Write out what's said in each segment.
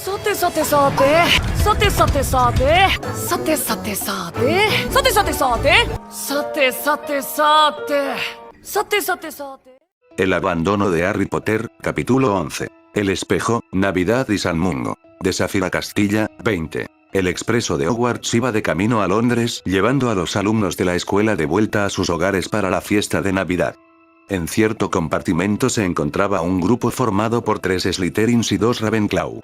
Sate sate sate. Sate sate sate. Sate sate sate. Sate sate sate. Sate sate sate. Sate sate sate. El abandono de Harry Potter, capítulo 11. El espejo, Navidad y San Mungo. De Safira Castilla, 20. El expreso de Hogwarts iba de camino a Londres, llevando a los alumnos de la escuela de vuelta a sus hogares para la fiesta de Navidad. En cierto compartimento se encontraba un grupo formado por 3 Slytherins y 2 Ravenclaw.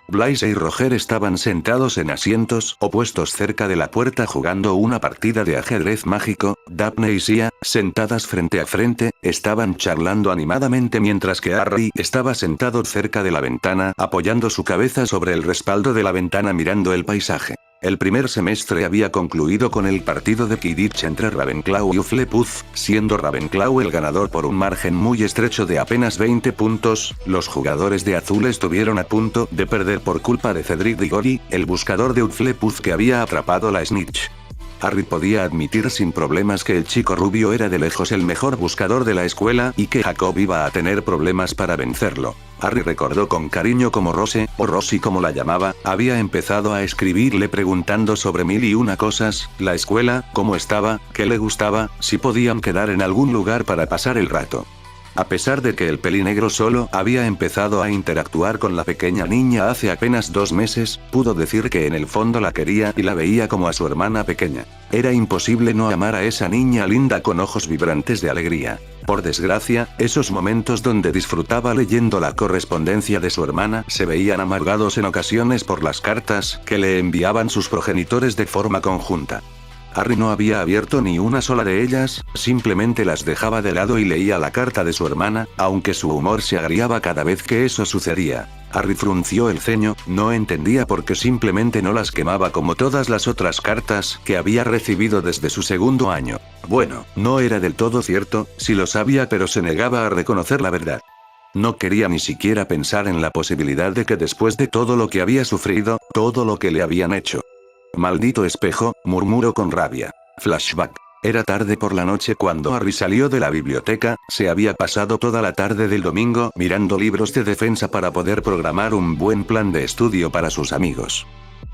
Blaise y Roger estaban sentados en asientos opuestos cerca de la puerta jugando una partida de ajedrez mágico. Daphne y Sia, sentadas frente a frente, estaban charlando animadamente mientras que Harry estaba sentado cerca de la ventana apoyando su cabeza sobre el respaldo de la ventana mirando el paisaje. El primer semestre había concluido con el partido de Quidditch entre Ravenclaw y Hufflepuff, siendo Ravenclaw el ganador por un margen muy estrecho de apenas 20 puntos. Los jugadores de azul estuvieron a punto de perder por culpa de Cedric Diggory, el buscador de Hufflepuff que había atrapado la snitch. Harry podía admitir sin problemas que el chico rubio era de lejos el mejor buscador de la escuela y que Jacob iba a tener problemas para vencerlo. Harry recordó con cariño cómo Rose, o Rosie como la llamaba, había empezado a escribirle preguntando sobre mil y una cosas, la escuela, cómo estaba, qué le gustaba, si podían quedar en algún lugar para pasar el rato. A pesar de que el pelinegro solo había empezado a interactuar con la pequeña niña hace apenas 2 meses, pudo decir que en el fondo la quería y la veía como a su hermana pequeña. Era imposible no amar a esa niña linda con ojos vibrantes de alegría. Por desgracia, esos momentos donde disfrutaba leyendo la correspondencia de su hermana se veían amargados en ocasiones por las cartas que le enviaban sus progenitores de forma conjunta. Harry no había abierto ni una sola de ellas, simplemente las dejaba de lado y leía la carta de su hermana, aunque su humor se agriaba cada vez que eso sucedía. Harry frunció el ceño, no entendía por qué simplemente no las quemaba como todas las otras cartas que había recibido desde su segundo año. Bueno, no era del todo cierto, sí lo sabía, pero se negaba a reconocer la verdad. No quería ni siquiera pensar en la posibilidad de que después de todo lo que había sufrido, todo lo que le habían hecho. Maldito espejo, murmuró con rabia. Flashback. Era tarde por la noche cuando Harry salió de la biblioteca, se había pasado toda la tarde del domingo mirando libros de defensa para poder programar un buen plan de estudio para sus amigos.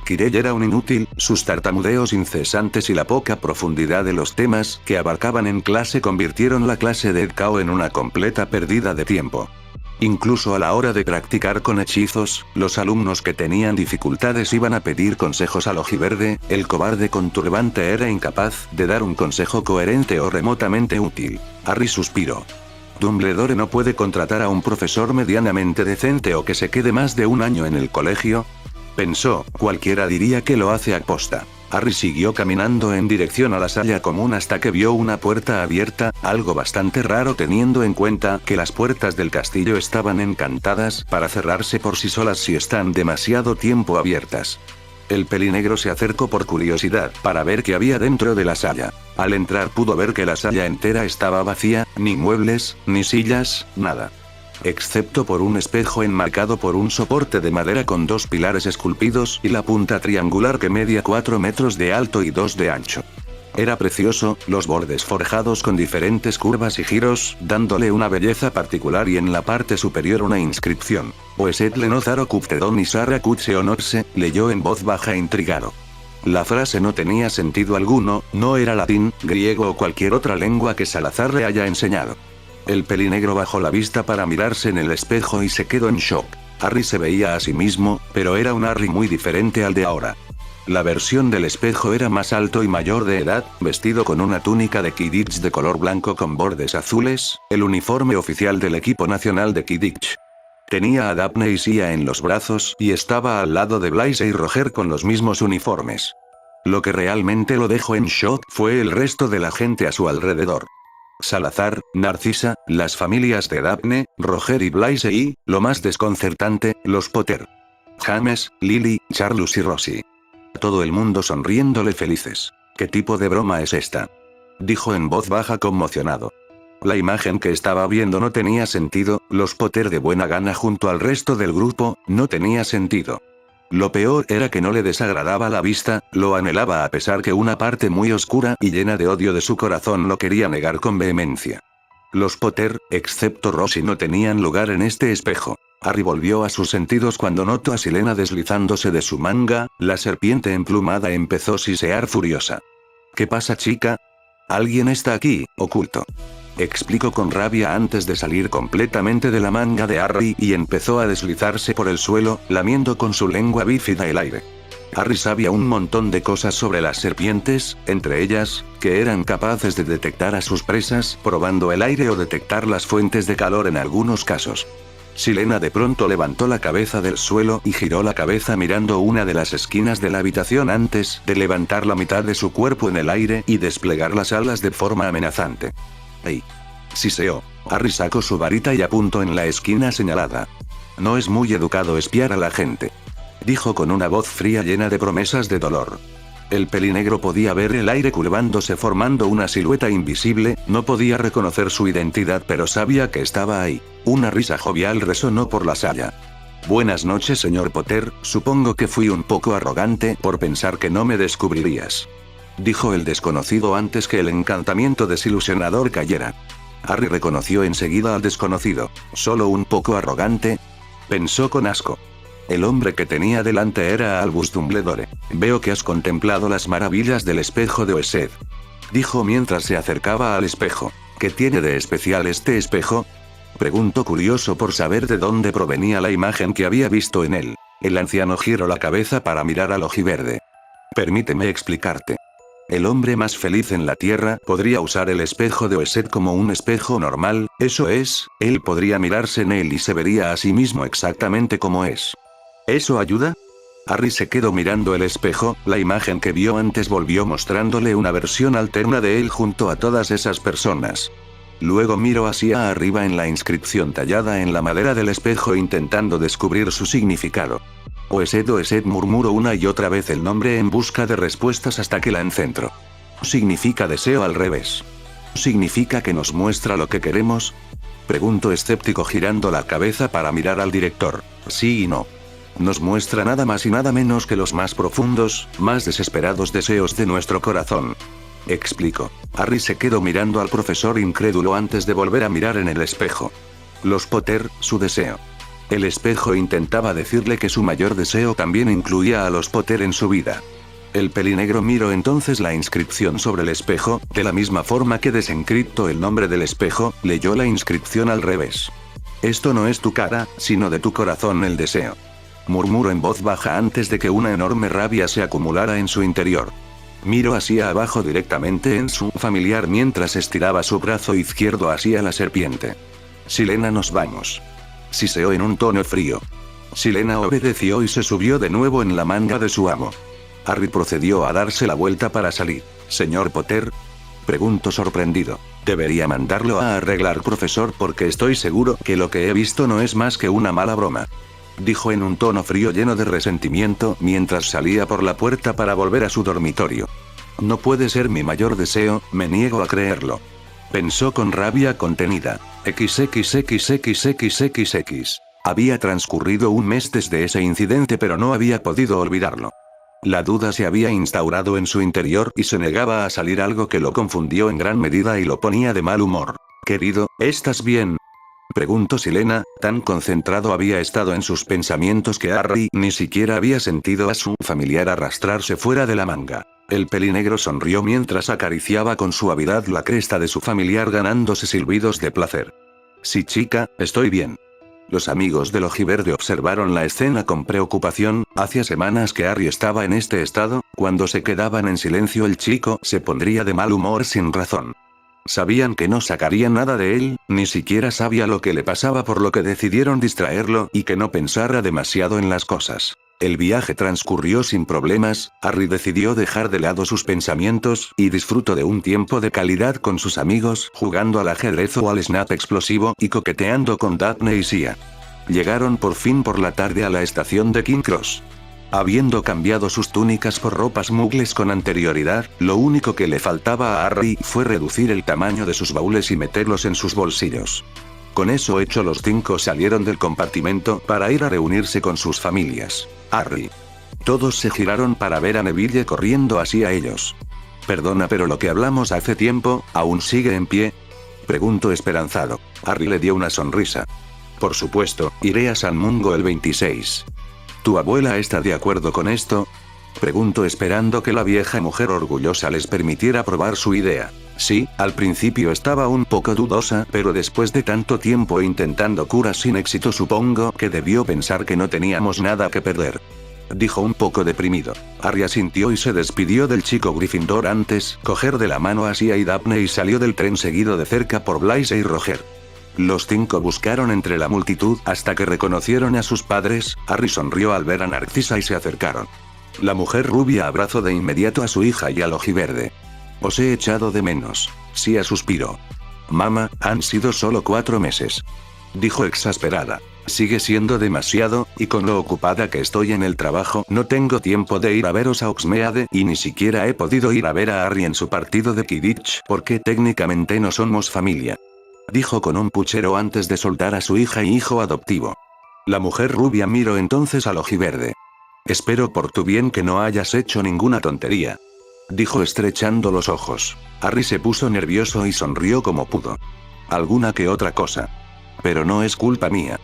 Quirrell era un inútil, sus tartamudeos incesantes y la poca profundidad de los temas que abarcaban en clase convirtieron la clase de Cao en una completa pérdida de tiempo. Incluso a la hora de practicar con hechizos, los alumnos que tenían dificultades iban a pedir consejos al ojiverde, el cobarde con turbante era incapaz de dar un consejo coherente o remotamente útil. Harry suspiró. ¿Dumbledore no puede contratar a un profesor medianamente decente o que se quede más de un año en el colegio? Pensó, cualquiera diría que lo hace aposta. Harry siguió caminando en dirección a la sala común hasta que vio una puerta abierta, algo bastante raro teniendo en cuenta que las puertas del castillo estaban encantadas para cerrarse por sí solas si están demasiado tiempo abiertas. El pelinegro se acercó por curiosidad para ver qué había dentro de la sala. Al entrar pudo ver que la sala entera estaba vacía, ni muebles, ni sillas, nada. Excepto por un espejo enmarcado por un soporte de madera con 2 pilares esculpidos y la punta triangular que medía 4 metros de alto y 2 de ancho. Era precioso, los bordes forjados con diferentes curvas y giros, dándole una belleza particular y en la parte superior una inscripción. Oesetle no Zaro Cuptedon y Sara Cutse Honorse, leyó en voz baja intrigado. La frase no tenía sentido alguno, no era latín, griego o cualquier otra lengua que Salazar le haya enseñado. El pelinegro bajó la vista para mirarse en el espejo y se quedó en shock. Harry se veía a sí mismo, pero era un Harry muy diferente al de ahora. La versión del espejo era más alto y mayor de edad, vestido con una túnica de Quidditch de color blanco con bordes azules, el uniforme oficial del equipo nacional de Quidditch. Tenía a Daphne y Sia en los brazos y estaba al lado de Blaise y Roger con los mismos uniformes. Lo que realmente lo dejó en shock fue el resto de la gente a su alrededor. Salazar, Narcisa, las familias de Daphne, Roger y Blaise y, lo más desconcertante, los Potter. James, Lily, Charles y Rosie. Todo el mundo sonriéndole felices. ¿Qué tipo de broma es esta?, dijo en voz baja conmocionado. La imagen que estaba viendo no tenía sentido, los Potter de buena gana junto al resto del grupo, no tenía sentido. Lo peor era que no le desagradaba la vista, lo anhelaba a pesar que una parte muy oscura y llena de odio de su corazón lo quería negar con vehemencia. Los Potter, excepto Rosie, no tenían lugar en este espejo. Harry volvió a sus sentidos cuando notó a Silena deslizándose de su manga. La serpiente emplumada empezó a sisear furiosa. ¿Qué pasa, chica? Alguien está aquí, oculto. Explicó con rabia antes de salir completamente de la manga de Harry y empezó a deslizarse por el suelo, lamiendo con su lengua bífida el aire. Harry sabía un montón de cosas sobre las serpientes, entre ellas, que eran capaces de detectar a sus presas probando el aire o detectar las fuentes de calor en algunos casos. Silena de pronto levantó la cabeza del suelo y giró la cabeza mirando una de las esquinas de la habitación antes de levantar la mitad de su cuerpo en el aire y desplegar las alas de forma amenazante. ¡Ey! Siseó. Harry sacó su varita y apuntó en la esquina señalada. No es muy educado espiar a la gente, dijo con una voz fría llena de promesas de dolor. El pelinegro podía ver el aire curvándose formando una silueta invisible, no podía reconocer su identidad pero sabía que estaba ahí. Una risa jovial resonó por la sala. Buenas noches, señor Potter, supongo que fui un poco arrogante por pensar que no me descubrirías, dijo el desconocido antes que el encantamiento desilusionador cayera. Harry reconoció enseguida al desconocido. ¿Solo un poco arrogante?, pensó con asco. El hombre que tenía delante era Albus Dumbledore. Veo que has contemplado las maravillas del espejo de Oesed, dijo mientras se acercaba al espejo. ¿Qué tiene de especial este espejo?, preguntó curioso por saber de dónde provenía la imagen que había visto en él. El anciano giró la cabeza para mirar al ojiverde. Permíteme explicarte. El hombre más feliz en la Tierra podría usar el espejo de Oesed como un espejo normal, eso es, él podría mirarse en él y se vería a sí mismo exactamente como es. ¿Eso ayuda? Harry se quedó mirando el espejo, la imagen que vio antes volvió mostrándole una versión alterna de él junto a todas esas personas. Luego miró hacia arriba en la inscripción tallada en la madera del espejo intentando descubrir su significado. Oesed, Oesed, murmuró una y otra vez el nombre en busca de respuestas hasta que la encontró. ¿Significa deseo al revés? ¿Significa que nos muestra lo que queremos?, preguntó escéptico girando la cabeza para mirar al director. Sí y no. Nos muestra nada más y nada menos que los más profundos, más desesperados deseos de nuestro corazón, explicó. Harry se quedó mirando al profesor incrédulo antes de volver a mirar en el espejo. Los Potter, su deseo. El espejo intentaba decirle que su mayor deseo también incluía a los Potter en su vida. El pelinegro miró entonces la inscripción sobre el espejo, de la misma forma que desencriptó el nombre del espejo, leyó la inscripción al revés. Esto no es tu cara, sino de tu corazón el deseo, murmuró en voz baja antes de que una enorme rabia se acumulara en su interior. Miró hacia abajo directamente en su familiar mientras estiraba su brazo izquierdo hacia la serpiente. Silena, nos vamos, siseó en un tono frío. Silena obedeció y se subió de nuevo en la manga de su amo. Harry procedió a darse la vuelta para salir. ¿Señor Potter?, preguntó sorprendido. Debería mandarlo a arreglar, profesor, porque estoy seguro que lo que he visto no es más que una mala broma, dijo en un tono frío lleno de resentimiento mientras salía por la puerta para volver a su dormitorio. No puede ser mi mayor deseo, me niego a creerlo, pensó con rabia contenida. XXXXXXX. Había transcurrido un mes desde ese incidente pero no había podido olvidarlo. La duda se había instaurado en su interior y se negaba a salir, algo que lo confundió en gran medida y lo ponía de mal humor. Querido, ¿estás bien?, preguntó Silena, tan concentrado había estado en sus pensamientos que Harry ni siquiera había sentido a su familiar arrastrarse fuera de la manga. El pelinegro sonrió mientras acariciaba con suavidad la cresta de su familiar ganándose silbidos de placer. Sí, chica, estoy bien. Los amigos del ojiverde observaron la escena con preocupación. Hacía semanas que Harry estaba en este estado, cuando se quedaban en silencio el chico se pondría de mal humor sin razón. Sabían que no sacarían nada de él, ni siquiera sabía lo que le pasaba, por lo que decidieron distraerlo y que no pensara demasiado en las cosas. El viaje transcurrió sin problemas. Harry decidió dejar de lado sus pensamientos y disfrutó de un tiempo de calidad con sus amigos, jugando al ajedrez o al snap explosivo y coqueteando con Daphne y Sia. Llegaron por fin por la tarde a la estación de King Cross. Habiendo cambiado sus túnicas por ropas muggles con anterioridad, lo único que le faltaba a Harry fue reducir el tamaño de sus baúles y meterlos en sus bolsillos. Con eso hecho, los 5 salieron del compartimento para ir a reunirse con sus familias. Harry. Todos se giraron para ver a Neville corriendo hacia ellos. Perdona, pero lo que hablamos hace tiempo, ¿aún sigue en pie?, preguntó esperanzado. Harry le dio una sonrisa. Por supuesto, iré a San Mungo el 26. ¿Tu abuela está de acuerdo con esto? Pregunto esperando que la vieja mujer orgullosa les permitiera probar su idea. Sí, al principio estaba un poco dudosa, pero después de tanto tiempo intentando curas sin éxito supongo que debió pensar que no teníamos nada que perder. Dijo un poco deprimido. Harry asintió y se despidió del chico Gryffindor antes, coger de la mano a Sia y Daphne y salió del tren seguido de cerca por Blaise y Roger. Los 5 buscaron entre la multitud hasta que reconocieron a sus padres. Harry sonrió al ver a Narcisa y se acercaron. La mujer rubia abrazó de inmediato a su hija y al ojiverde. Os he echado de menos. Sia suspiró. Mamá, han sido solo 4 meses. Dijo exasperada. Sigue siendo demasiado, y con lo ocupada que estoy en el trabajo no tengo tiempo de ir a veros a Hogsmeade y ni siquiera he podido ir a ver a Harry en su partido de Quidditch porque técnicamente no somos familia. Dijo con un puchero antes de soltar a su hija y hijo adoptivo. La mujer rubia miró entonces al ojiverde. Espero por tu bien que no hayas hecho ninguna tontería. Dijo estrechando los ojos. Harry se puso nervioso y sonrió como pudo. Alguna que otra cosa. Pero no es culpa mía.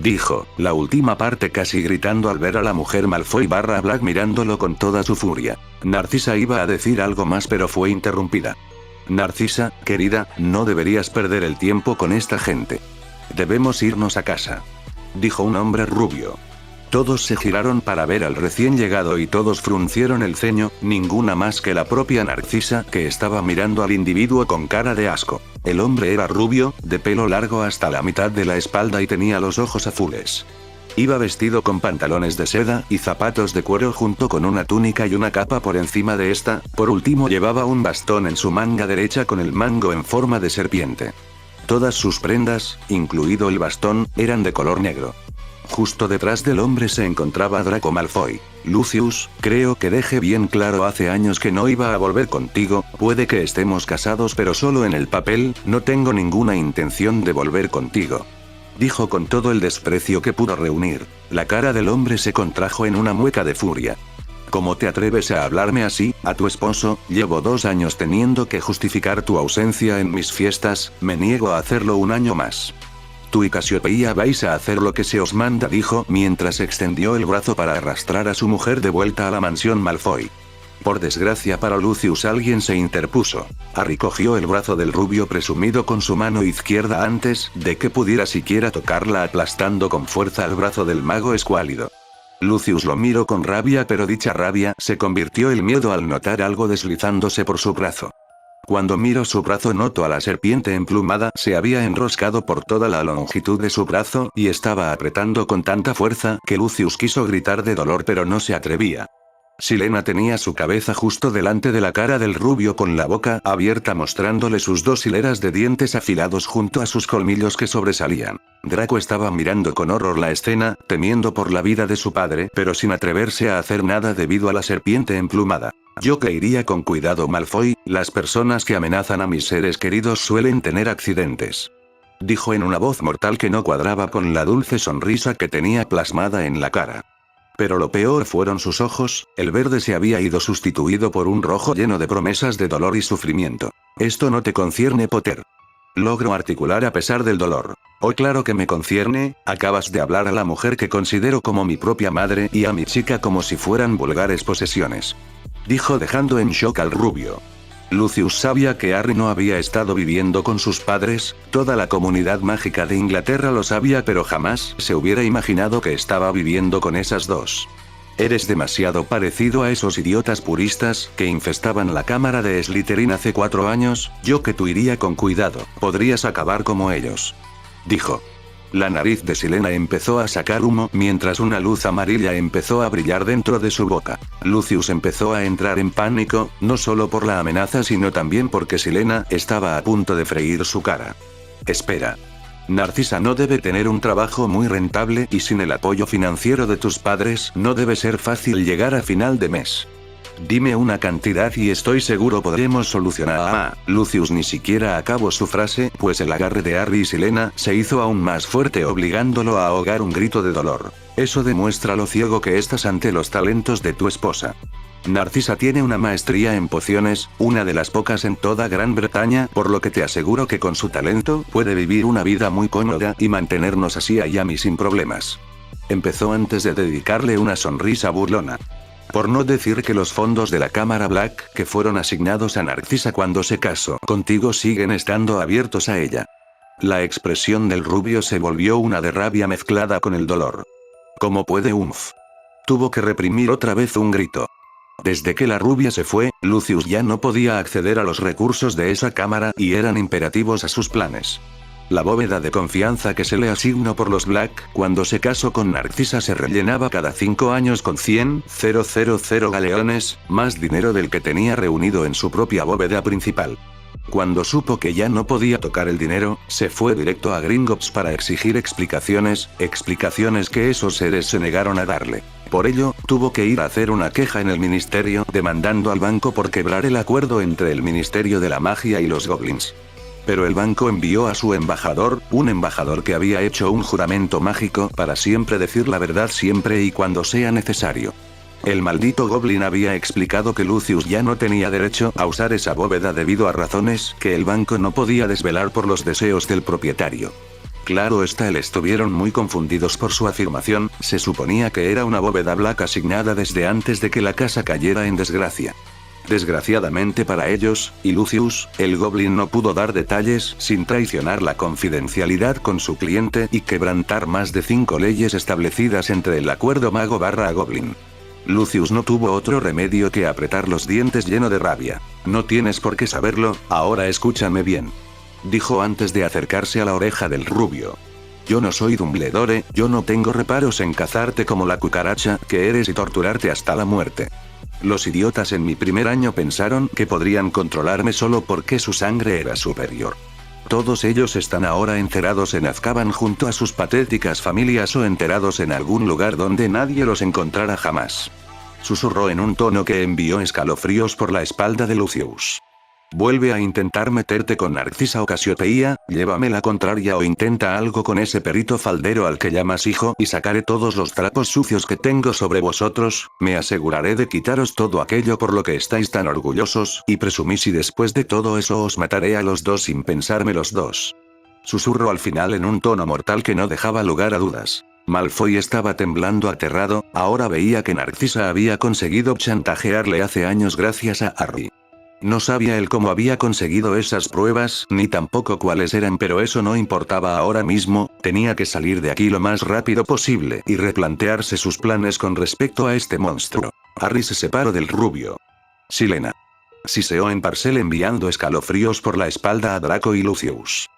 Dijo, la última parte casi gritando al ver a la mujer Malfoy / Black mirándolo con toda su furia. Narcisa iba a decir algo más pero fue interrumpida. Narcisa, querida, no deberías perder el tiempo con esta gente. Debemos irnos a casa. Dijo un hombre rubio. Todos se giraron para ver al recién llegado y todos fruncieron el ceño, ninguna más que la propia Narcisa que estaba mirando al individuo con cara de asco. El hombre era rubio, de pelo largo hasta la mitad de la espalda y tenía los ojos azules. Iba vestido con pantalones de seda y zapatos de cuero junto con una túnica y una capa por encima de esta, por último llevaba un bastón en su manga derecha con el mango en forma de serpiente. Todas sus prendas, incluido el bastón, eran de color negro. Justo detrás del hombre se encontraba Draco Malfoy. Lucius, creo que dejé bien claro hace años que no iba a volver contigo, puede que estemos casados pero solo en el papel, no tengo ninguna intención de volver contigo. Dijo con todo el desprecio que pudo reunir. La cara del hombre se contrajo en una mueca de furia. ¿Cómo te atreves a hablarme así, a tu esposo? Llevo 2 años teniendo que justificar tu ausencia en mis fiestas, me niego a hacerlo un año más. Tú y Casiopeia vais a hacer lo que se os manda, dijo mientras extendió el brazo para arrastrar a su mujer de vuelta a la mansión Malfoy. Por desgracia para Lucius alguien se interpuso. Harry cogió el brazo del rubio presumido con su mano izquierda antes de que pudiera siquiera tocarla aplastando con fuerza al brazo del mago escuálido. Lucius lo miró con rabia pero dicha rabia se convirtió en miedo al notar algo deslizándose por su brazo. Cuando miró su brazo notó a la serpiente emplumada, se había enroscado por toda la longitud de su brazo y estaba apretando con tanta fuerza que Lucius quiso gritar de dolor pero no se atrevía. Silena tenía su cabeza justo delante de la cara del rubio con la boca abierta mostrándole sus 2 hileras de dientes afilados junto a sus colmillos que sobresalían. Draco estaba mirando con horror la escena, temiendo por la vida de su padre pero sin atreverse a hacer nada debido a la serpiente emplumada. Yo que iría con cuidado Malfoy, las personas que amenazan a mis seres queridos suelen tener accidentes. Dijo en una voz mortal que no cuadraba con la dulce sonrisa que tenía plasmada en la cara. Pero lo peor fueron sus ojos, el verde se había ido sustituido por un rojo lleno de promesas de dolor y sufrimiento. Esto no te concierne, Potter. Logro articular a pesar del dolor. Oh, claro que me concierne, acabas de hablar a la mujer que considero como mi propia madre y a mi chica como si fueran vulgares posesiones. Dijo dejando en shock al rubio. Lucius sabía que Harry no había estado viviendo con sus padres, toda la comunidad mágica de Inglaterra lo sabía pero jamás se hubiera imaginado que estaba viviendo con esas dos. Eres demasiado parecido a esos idiotas puristas que infestaban la cámara de Slytherin hace 4 años, yo que tú iría con cuidado, podrías acabar como ellos. Dijo. La nariz de Silena empezó a sacar humo mientras una luz amarilla empezó a brillar dentro de su boca. Lucius empezó a entrar en pánico, no solo por la amenaza sino también porque Silena estaba a punto de freír su cara. Espera. Narcisa no debe tener un trabajo muy rentable y sin el apoyo financiero de tus padres no debe ser fácil llegar a final de mes. Dime una cantidad y estoy seguro podremos solucionar. Lucius ni siquiera acabó su frase, pues el agarre de Harry y Silena se hizo aún más fuerte obligándolo a ahogar un grito de dolor. Eso demuestra lo ciego que estás ante los talentos de tu esposa. Narcisa tiene una maestría en pociones, una de las pocas en toda Gran Bretaña, por lo que te aseguro que con su talento puede vivir una vida muy cómoda y mantenernos así a Yami sin problemas. Empezó antes de dedicarle una sonrisa burlona. Por no decir que los fondos de la Cámara Black que fueron asignados a Narcisa cuando se casó contigo siguen estando abiertos a ella. La expresión del rubio se volvió una de rabia mezclada con el dolor. ¿Cómo puede Umf? Tuvo que reprimir otra vez un grito. Desde que la rubia se fue, Lucius ya no podía acceder a los recursos de esa cámara y eran imperativos a sus planes. La bóveda de confianza que se le asignó por los Black cuando se casó con Narcisa se rellenaba cada 5 años con 100,000 galeones, más dinero del que tenía reunido en su propia bóveda principal. Cuando supo que ya no podía tocar el dinero, se fue directo a Gringotts para exigir explicaciones que esos seres se negaron a darle. Por ello, tuvo que ir a hacer una queja en el ministerio, demandando al banco por quebrar el acuerdo entre el Ministerio de la Magia y los Goblins. Pero el banco envió a su embajador, un embajador que había hecho un juramento mágico para siempre decir la verdad siempre y cuando sea necesario. El maldito Goblin había explicado que Lucius ya no tenía derecho a usar esa bóveda debido a razones que el banco no podía desvelar por los deseos del propietario. Claro está, estuvieron muy confundidos por su afirmación, se suponía que era una bóveda Black asignada desde antes de que la casa cayera en desgracia. Desgraciadamente para ellos, y Lucius, el Goblin no pudo dar detalles sin traicionar la confidencialidad con su cliente y quebrantar más de 5 leyes establecidas entre el acuerdo mago/Goblin. Lucius no tuvo otro remedio que apretar los dientes lleno de rabia. No tienes por qué saberlo, ahora escúchame bien. Dijo antes de acercarse a la oreja del rubio. Yo no soy Dumbledore, yo no tengo reparos en cazarte como la cucaracha que eres y torturarte hasta la muerte. Los idiotas en mi primer año pensaron que podrían controlarme solo porque su sangre era superior. Todos ellos están ahora encerrados en Azkaban junto a sus patéticas familias o enterrados en algún lugar donde nadie los encontrará jamás. Susurró en un tono que envió escalofríos por la espalda de Lucius. Vuelve a intentar meterte con Narcisa o Casiopeia, llévame la contraria o intenta algo con ese perito faldero al que llamas hijo y sacaré todos los trapos sucios que tengo sobre vosotros, me aseguraré de quitaros todo aquello por lo que estáis tan orgullosos y presumís y después de todo eso os mataré a los dos sin pensarme los dos. Susurró al final en un tono mortal que no dejaba lugar a dudas. Malfoy estaba temblando aterrado, ahora veía que Narcisa había conseguido chantajearle hace años gracias a Harry. No sabía él cómo había conseguido esas pruebas, ni tampoco cuáles eran, pero eso no importaba ahora mismo, tenía que salir de aquí lo más rápido posible y replantearse sus planes con respecto a este monstruo. Harry se separó del rubio. Silena. Siseó en Parcel enviando escalofríos por la espalda a Draco y Lucius.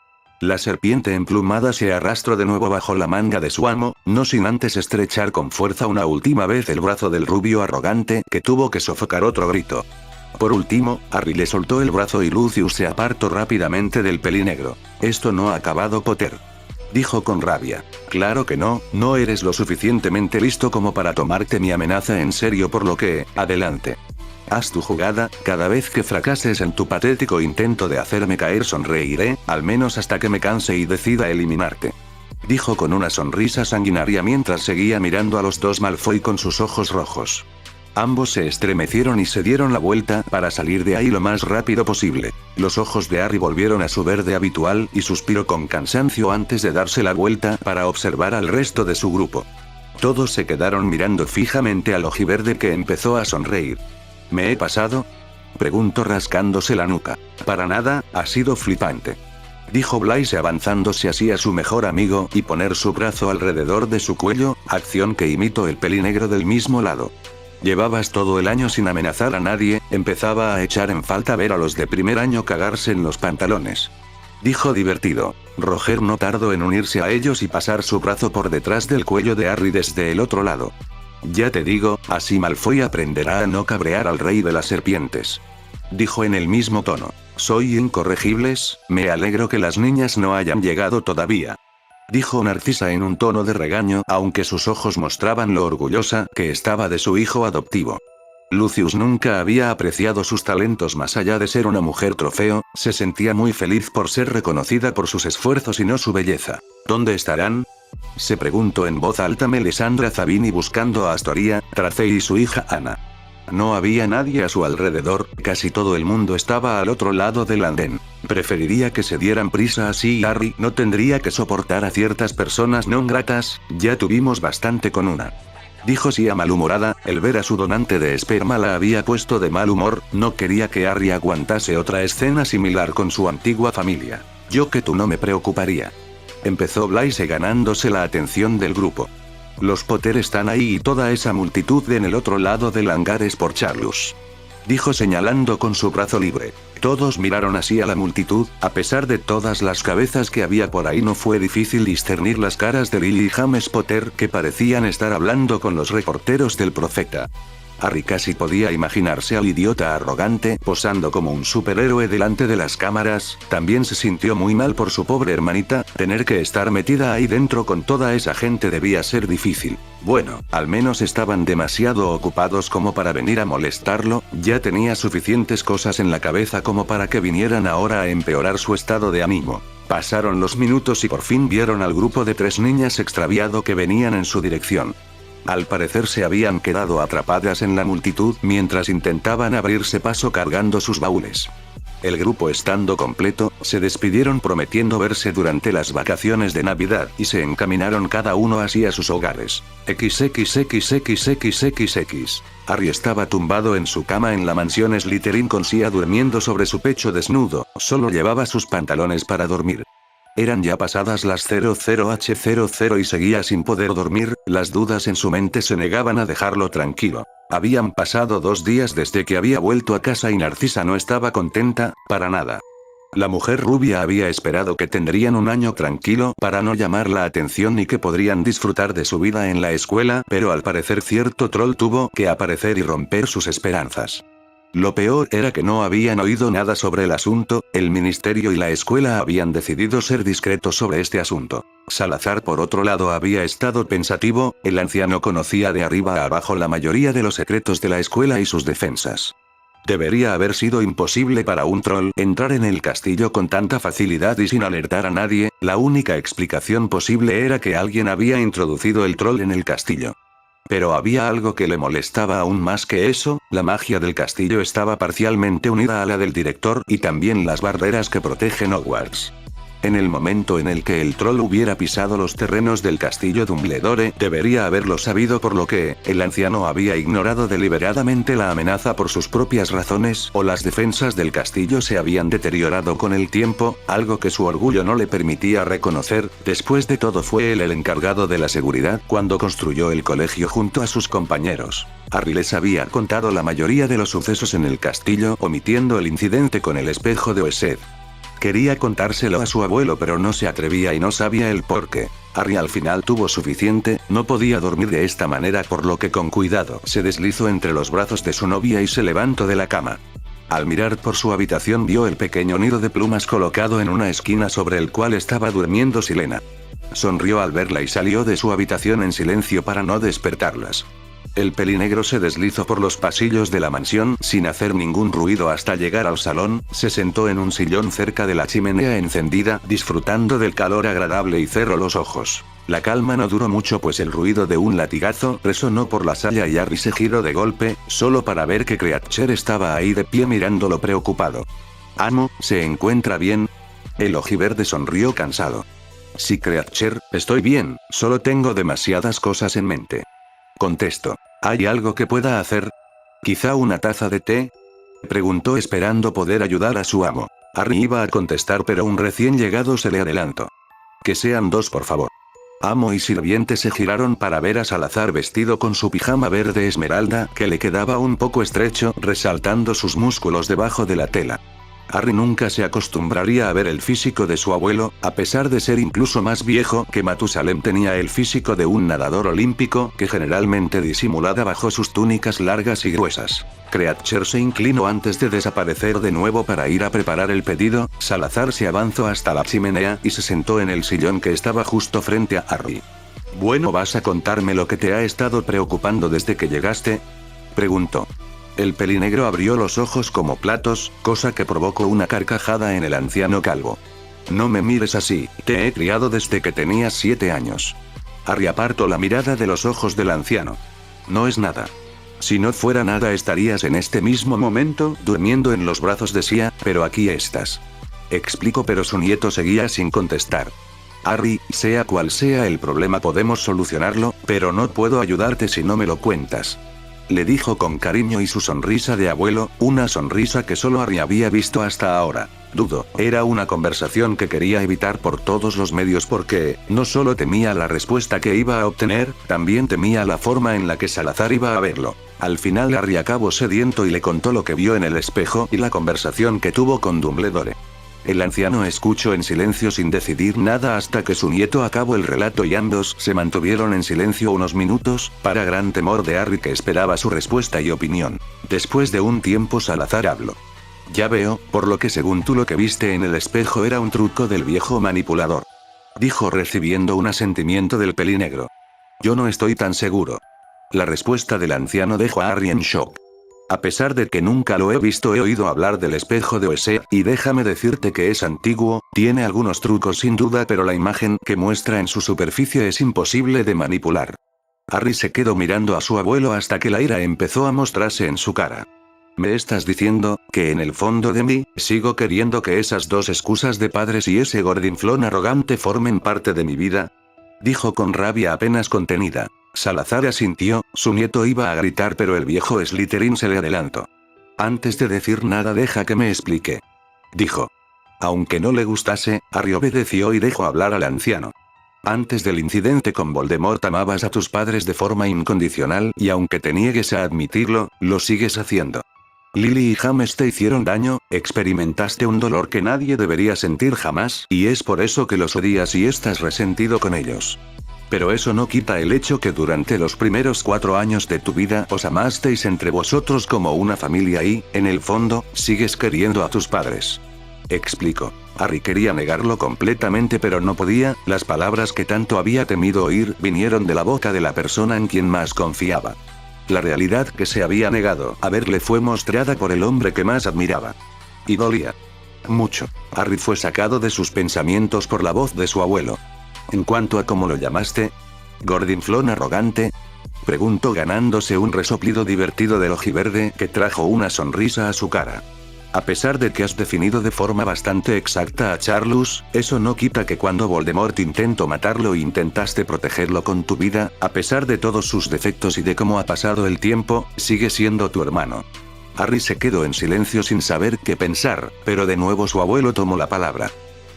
La serpiente emplumada se arrastró de nuevo bajo la manga de su amo, no sin antes estrechar con fuerza una última vez el brazo del rubio arrogante, que tuvo que sofocar otro grito. Por último, Harry le soltó el brazo y Lucius se apartó rápidamente del pelinegro. Esto no ha acabado, Potter. Dijo con rabia. Claro que no, no eres lo suficientemente listo como para tomarte mi amenaza en serio, por lo que, adelante. Haz tu jugada, cada vez que fracases en tu patético intento de hacerme caer sonreiré, al menos hasta que me canse y decida eliminarte. Dijo con una sonrisa sanguinaria mientras seguía mirando a los dos Malfoy con sus ojos rojos. Ambos se estremecieron y se dieron la vuelta para salir de ahí lo más rápido posible. Los ojos de Harry volvieron a su verde habitual y suspiró con cansancio antes de darse la vuelta para observar al resto de su grupo. Todos se quedaron mirando fijamente al ojiverde, que empezó a sonreír. ¿Me he pasado?, preguntó rascándose la nuca. Para nada, ha sido flipante, dijo Blaise avanzándose así a su mejor amigo y poner su brazo alrededor de su cuello, acción que imitó el pelinegro del mismo lado. Llevabas todo el año sin amenazar a nadie, empezaba a echar en falta ver a los de primer año cagarse en los pantalones, dijo divertido. Roger no tardó en unirse a ellos y pasar su brazo por detrás del cuello de Harry desde el otro lado. Ya te digo, así Malfoy aprenderá a no cabrear al rey de las serpientes, dijo en el mismo tono. Soy incorregibles, me alegro que las niñas no hayan llegado todavía, dijo Narcisa en un tono de regaño, aunque sus ojos mostraban lo orgullosa que estaba de su hijo adoptivo. Lucius nunca había apreciado sus talentos más allá de ser una mujer trofeo, se sentía muy feliz por ser reconocida por sus esfuerzos y no su belleza. ¿Dónde estarán?, se preguntó en voz alta Melisandre Zabini buscando a Astoria, Tracey y su hija Ana. No había nadie a su alrededor, casi todo el mundo estaba al otro lado del andén. Preferiría que se dieran prisa así y Harry no tendría que soportar a ciertas personas no gratas, ya tuvimos bastante con una. Dijo Sia malhumorada, el ver a su donante de esperma la había puesto de mal humor, no quería que Harry aguantase otra escena similar con su antigua familia. Yo que tú no me preocuparía. Empezó Blaise ganándose la atención del grupo. Los Potter están ahí y toda esa multitud en el otro lado del hangar es por Charlus. Dijo señalando con su brazo libre. Todos miraron así a la multitud, a pesar de todas las cabezas que había por ahí no fue difícil discernir las caras de Lily y James Potter que parecían estar hablando con los reporteros del profeta. Harry casi podía imaginarse al idiota arrogante posando como un superhéroe delante de las cámaras, también se sintió muy mal por su pobre hermanita, tener que estar metida ahí dentro con toda esa gente debía ser difícil. Bueno, al menos estaban demasiado ocupados como para venir a molestarlo, ya tenía suficientes cosas en la cabeza como para que vinieran ahora a empeorar su estado de ánimo. Pasaron los minutos y por fin vieron al grupo de 3 niñas extraviado que venían en su dirección. Al parecer se habían quedado atrapadas en la multitud mientras intentaban abrirse paso cargando sus baúles. El grupo estando completo, se despidieron prometiendo verse durante las vacaciones de Navidad y se encaminaron cada uno hacia sus hogares. XXXXXXX. Harry estaba tumbado en su cama en la mansión Slytherin con Sia durmiendo sobre su pecho desnudo, solo llevaba sus pantalones para dormir. Eran ya pasadas las 00h00 y seguía sin poder dormir, las dudas en su mente se negaban a dejarlo tranquilo. Habían pasado 2 días desde que había vuelto a casa y Narcisa no estaba contenta, para nada. La mujer rubia había esperado que tendrían un año tranquilo para no llamar la atención y que podrían disfrutar de su vida en la escuela, pero al parecer cierto troll tuvo que aparecer y romper sus esperanzas. Lo peor era que no habían oído nada sobre el asunto, el ministerio y la escuela habían decidido ser discretos sobre este asunto. Salazar por otro lado había estado pensativo, el anciano conocía de arriba a abajo la mayoría de los secretos de la escuela y sus defensas. Debería haber sido imposible para un troll entrar en el castillo con tanta facilidad y sin alertar a nadie, la única explicación posible era que alguien había introducido el troll en el castillo. Pero había algo que le molestaba aún más que eso, la magia del castillo estaba parcialmente unida a la del director y también las barreras que protegen Hogwarts. En el momento en el que el troll hubiera pisado los terrenos del castillo Dumbledore, debería haberlo sabido por lo que, el anciano había ignorado deliberadamente la amenaza por sus propias razones o las defensas del castillo se habían deteriorado con el tiempo, algo que su orgullo no le permitía reconocer, después de todo fue él el encargado de la seguridad cuando construyó el colegio junto a sus compañeros. Harry les había contado la mayoría de los sucesos en el castillo omitiendo el incidente con el espejo de Oesed. Quería contárselo a su abuelo pero no se atrevía y no sabía el porqué. Harry al final tuvo suficiente, no podía dormir de esta manera por lo que con cuidado se deslizó entre los brazos de su novia y se levantó de la cama. Al mirar por su habitación vio el pequeño nido de plumas colocado en una esquina sobre el cual estaba durmiendo Silena. Sonrió al verla y salió de su habitación en silencio para no despertarlas. El pelinegro se deslizó por los pasillos de la mansión sin hacer ningún ruido hasta llegar al salón, se sentó en un sillón cerca de la chimenea encendida, disfrutando del calor agradable y cerró los ojos. La calma no duró mucho pues el ruido de un latigazo resonó por la sala y Harry se giró de golpe, solo para ver que Creature estaba ahí de pie mirándolo preocupado. «Amo, ¿se encuentra bien?» El ojiverde sonrió cansado. «Sí, Creature, estoy bien, solo tengo demasiadas cosas en mente». Contestó. ¿Hay algo que pueda hacer? ¿Quizá una taza de té? Preguntó esperando poder ayudar a su amo. Harry iba a contestar pero un recién llegado se le adelantó. Que sean 2 por favor. Amo y sirviente se giraron para ver a Salazar vestido con su pijama verde esmeralda que le quedaba un poco estrecho resaltando sus músculos debajo de la tela. Harry nunca se acostumbraría a ver el físico de su abuelo, a pesar de ser incluso más viejo que Matusalem tenía el físico de un nadador olímpico que generalmente disimulaba bajo sus túnicas largas y gruesas. Creature se inclinó antes de desaparecer de nuevo para ir a preparar el pedido, Salazar se avanzó hasta la chimenea y se sentó en el sillón que estaba justo frente a Harry. «Bueno, ¿vas a contarme lo que te ha estado preocupando desde que llegaste?», preguntó. El pelinegro abrió los ojos como platos, cosa que provocó una carcajada en el anciano calvo. «No me mires así, te he criado desde que tenías 7 años». Harry apartó la mirada de los ojos del anciano. «No es nada». Si no fuera nada estarías en este mismo momento durmiendo en los brazos de Sia, pero aquí estás. Explicó, pero su nieto seguía sin contestar. Harry, sea cual sea el problema podemos solucionarlo, pero no puedo ayudarte si no me lo cuentas. Le dijo con cariño y su sonrisa de abuelo, una sonrisa que solo Harry había visto hasta ahora. Dudo, era una conversación que quería evitar por todos los medios porque, no solo temía la respuesta que iba a obtener, también temía la forma en la que Salazar iba a verlo. Al final Harry acabó sediento y le contó lo que vio en el espejo y la conversación que tuvo con Dumbledore. El anciano escuchó en silencio sin decidir nada hasta que su nieto acabó el relato y ambos se mantuvieron en silencio unos minutos, para gran temor de Harry que esperaba su respuesta y opinión. Después de un tiempo Salazar habló. Ya veo, por lo que según tú lo que viste en el espejo era un truco del viejo manipulador. Dijo recibiendo un asentimiento del pelinegro. Yo no estoy tan seguro. La respuesta del anciano dejó a Harry en shock. A pesar de que nunca lo he visto, he oído hablar del espejo de Oesea, y déjame decirte que es antiguo, tiene algunos trucos sin duda, pero la imagen que muestra en su superficie es imposible de manipular. Harry se quedó mirando a su abuelo hasta que la ira empezó a mostrarse en su cara. ¿Me estás diciendo que en el fondo de mí, sigo queriendo que esas dos excusas de padres y ese gordinflón arrogante formen parte de mi vida? Dijo con rabia apenas contenida. Salazar asintió, su nieto iba a gritar pero el viejo Slytherin se le adelantó. Antes de decir nada deja que me explique. Dijo. Aunque no le gustase, Harry obedeció y dejó hablar al anciano. Antes del incidente con Voldemort amabas a tus padres de forma incondicional y aunque te niegues a admitirlo, lo sigues haciendo. Lily y James te hicieron daño, experimentaste un dolor que nadie debería sentir jamás y es por eso que los odias y estás resentido con ellos. Pero eso no quita el hecho que durante los primeros 4 años de tu vida os amasteis entre vosotros como una familia y, en el fondo, sigues queriendo a tus padres. Explico. Harry quería negarlo completamente pero no podía, las palabras que tanto había temido oír vinieron de la boca de la persona en quien más confiaba. La realidad que se había negado a ver le fue mostrada por el hombre que más admiraba. Y dolía. Mucho. Harry fue sacado de sus pensamientos por la voz de su abuelo. En cuanto a cómo lo llamaste, ¿gordinflón arrogante? Preguntó ganándose un resoplido divertido del ojiverde que trajo una sonrisa a su cara. A pesar de que has definido de forma bastante exacta a Charlus, eso no quita que cuando Voldemort intentó matarlo intentaste protegerlo con tu vida, a pesar de todos sus defectos y de cómo ha pasado el tiempo, sigue siendo tu hermano. Harry se quedó en silencio sin saber qué pensar, pero de nuevo su abuelo tomó la palabra.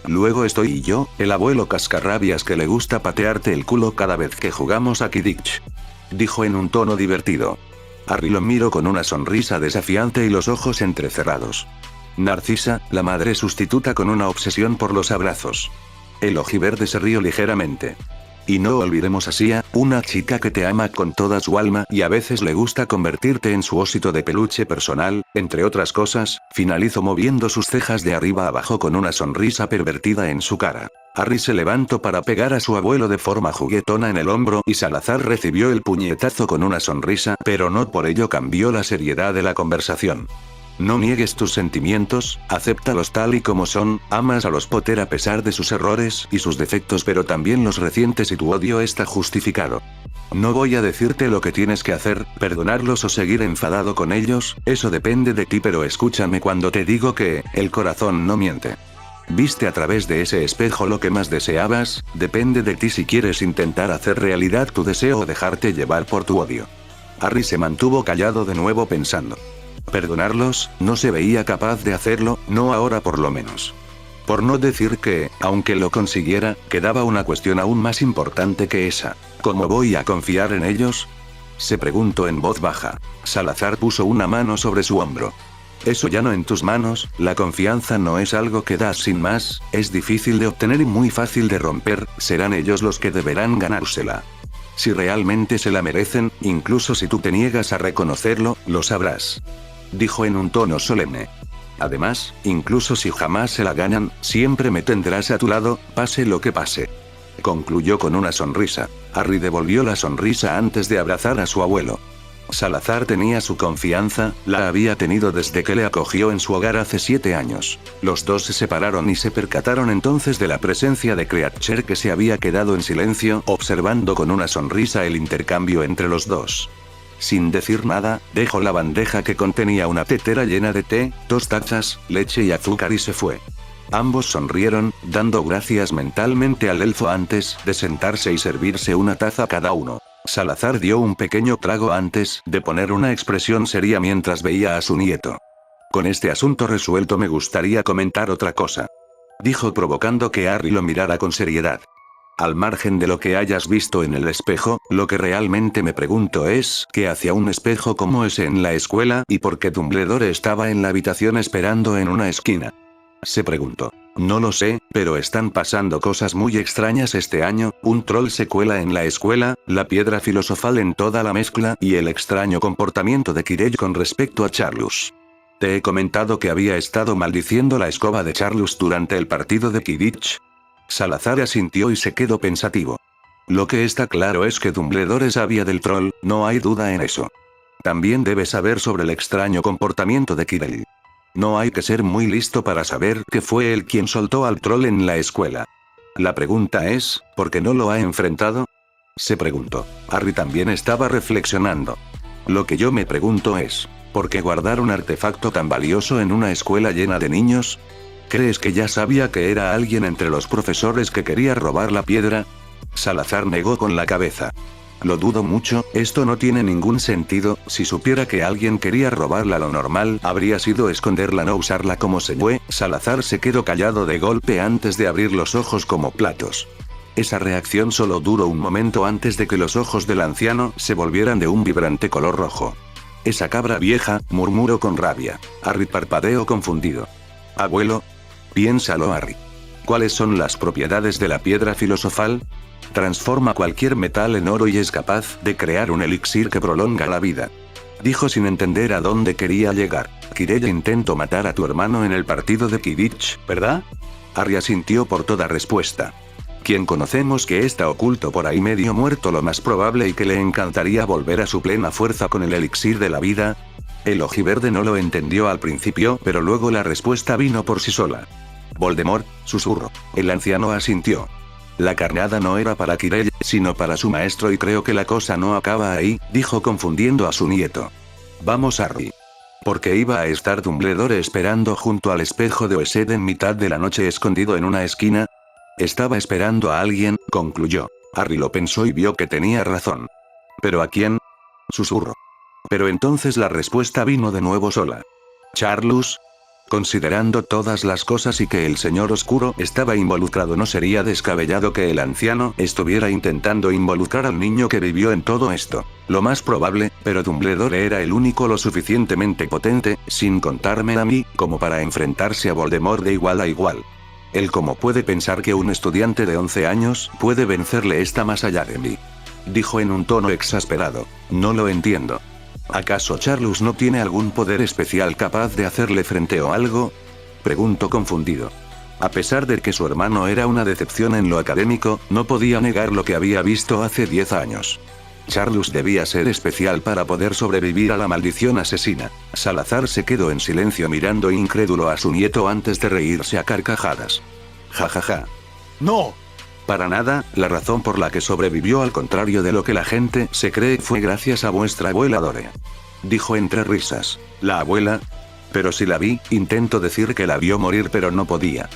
Luego estoy yo, el abuelo cascarrabias que le gusta patearte el culo cada vez que jugamos a Quidditch. Dijo en un tono divertido. Harry lo miró con una sonrisa desafiante y los ojos entrecerrados. Narcisa, la madre sustituta con una obsesión por los abrazos. El ojiverde se rió ligeramente. Y no olvidemos a Sia, una chica que te ama con toda su alma y a veces le gusta convertirte en su osito de peluche personal, entre otras cosas, finalizó moviendo sus cejas de arriba a abajo con una sonrisa pervertida en su cara. Harry se levantó para pegar a su abuelo de forma juguetona en el hombro y Salazar recibió el puñetazo con una sonrisa, pero no por ello cambió la seriedad de la conversación. No niegues tus sentimientos, acéptalos tal y como son, amas a los Potter a pesar de sus errores y sus defectos pero también los recientes y tu odio está justificado. No voy a decirte lo que tienes que hacer, perdonarlos o seguir enfadado con ellos, eso depende de ti pero escúchame cuando te digo que, el corazón no miente. ¿Viste a través de ese espejo lo que más deseabas? Depende de ti si quieres intentar hacer realidad tu deseo o dejarte llevar por tu odio. Harry se mantuvo callado de nuevo pensando. Perdonarlos, no se veía capaz de hacerlo, no ahora por lo menos. Por no decir que, aunque lo consiguiera, quedaba una cuestión aún más importante que esa. ¿Cómo voy a confiar en ellos? Se preguntó en voz baja. Salazar puso una mano sobre su hombro. Eso ya no en tus manos, la confianza no es algo que das sin más, es difícil de obtener y muy fácil de romper, serán ellos los que deberán ganársela. Si realmente se la merecen, incluso si tú te niegas a reconocerlo, lo sabrás. Dijo en un tono solemne. Además, incluso si jamás se la ganan, siempre me tendrás a tu lado, pase lo que pase. Concluyó con una sonrisa. Harry devolvió la sonrisa antes de abrazar a su abuelo. Salazar tenía su confianza, la había tenido desde que le acogió en su hogar hace 7 años. Los dos se separaron y se percataron entonces de la presencia de Creature que se había quedado en silencio, observando con una sonrisa el intercambio entre los dos. Sin decir nada, dejó la bandeja que contenía una tetera llena de té, 2 tazas, leche y azúcar y se fue. Ambos sonrieron, dando gracias mentalmente al elfo antes de sentarse y servirse una taza cada uno. Salazar dio un pequeño trago antes de poner una expresión seria mientras veía a su nieto. Con este asunto resuelto me gustaría comentar otra cosa. Dijo provocando que Harry lo mirara con seriedad. Al margen de lo que hayas visto en el espejo, lo que realmente me pregunto es, ¿qué hacía un espejo como ese en la escuela y por qué Dumbledore estaba en la habitación esperando en una esquina? Se preguntó. No lo sé, pero están pasando cosas muy extrañas este año, un troll se cuela en la escuela, la piedra filosofal en toda la mezcla y el extraño comportamiento de Quirrell con respecto a Charlus. Te he comentado que había estado maldiciendo la escoba de Charlus durante el partido de Quidditch. Salazar asintió y se quedó pensativo. Lo que está claro es que Dumbledore sabía del troll, no hay duda en eso. También debe saber sobre el extraño comportamiento de Quirrell. No hay que ser muy listo para saber que fue él quien soltó al troll en la escuela. La pregunta es, ¿por qué no lo ha enfrentado? Se preguntó. Harry también estaba reflexionando. Lo que yo me pregunto es, ¿por qué guardar un artefacto tan valioso en una escuela llena de niños? ¿Crees que ya sabía que era alguien entre los profesores que quería robar la piedra? Salazar negó con la cabeza. Lo dudo mucho, esto no tiene ningún sentido, si supiera que alguien quería robarla lo normal habría sido esconderla no usarla como se fue. Salazar se quedó callado de golpe antes de abrir los ojos como platos. Esa reacción solo duró un momento antes de que los ojos del anciano se volvieran de un vibrante color rojo. Esa cabra vieja, murmuró con rabia. Harry parpadeó confundido. Abuelo. Piénsalo, Harry. ¿Cuáles son las propiedades de la piedra filosofal? Transforma cualquier metal en oro y es capaz de crear un elixir que prolonga la vida. Dijo sin entender a dónde quería llegar. Quirrell intentó matar a tu hermano en el partido de Quidditch, ¿verdad? Harry asintió por toda respuesta. Quien conocemos que está oculto por ahí medio muerto lo más probable y que le encantaría volver a su plena fuerza con el elixir de la vida. El ojiverde no lo entendió al principio, pero luego la respuesta vino por sí sola. Voldemort, susurró. El anciano asintió. La carnada no era para Quirrell, sino para su maestro y creo que la cosa no acaba ahí, dijo confundiendo a su nieto. Vamos, Harry. Porque iba a estar Dumbledore esperando junto al espejo de Oesed en mitad de la noche escondido en una esquina. Estaba esperando a alguien, concluyó. Harry lo pensó y vio que tenía razón. ¿Pero a quién? Susurró. Pero entonces la respuesta vino de nuevo sola. Charlus. Considerando todas las cosas y que el señor oscuro estaba involucrado, no sería descabellado que el anciano estuviera intentando involucrar al niño que vivió en todo esto. Lo más probable, pero Dumbledore era el único lo suficientemente potente, sin contarme a mí, como para enfrentarse a Voldemort de igual a igual. Él cómo puede pensar que un estudiante de 11 años puede vencerle está más allá de mí. Dijo en un tono exasperado. No lo entiendo. ¿Acaso Charlus no tiene algún poder especial capaz de hacerle frente o algo? Preguntó confundido. A pesar de que su hermano era una decepción en lo académico, no podía negar lo que había visto hace 10 años. Charlus debía ser especial para poder sobrevivir a la maldición asesina. Salazar se quedó en silencio mirando incrédulo a su nieto antes de reírse a carcajadas. Jajaja. No. Para nada, la razón por la que sobrevivió al contrario de lo que la gente se cree fue gracias a vuestra abuela Dore. Dijo entre risas. ¿La abuela? Pero si la vi, intento decir que la vio morir pero no podía.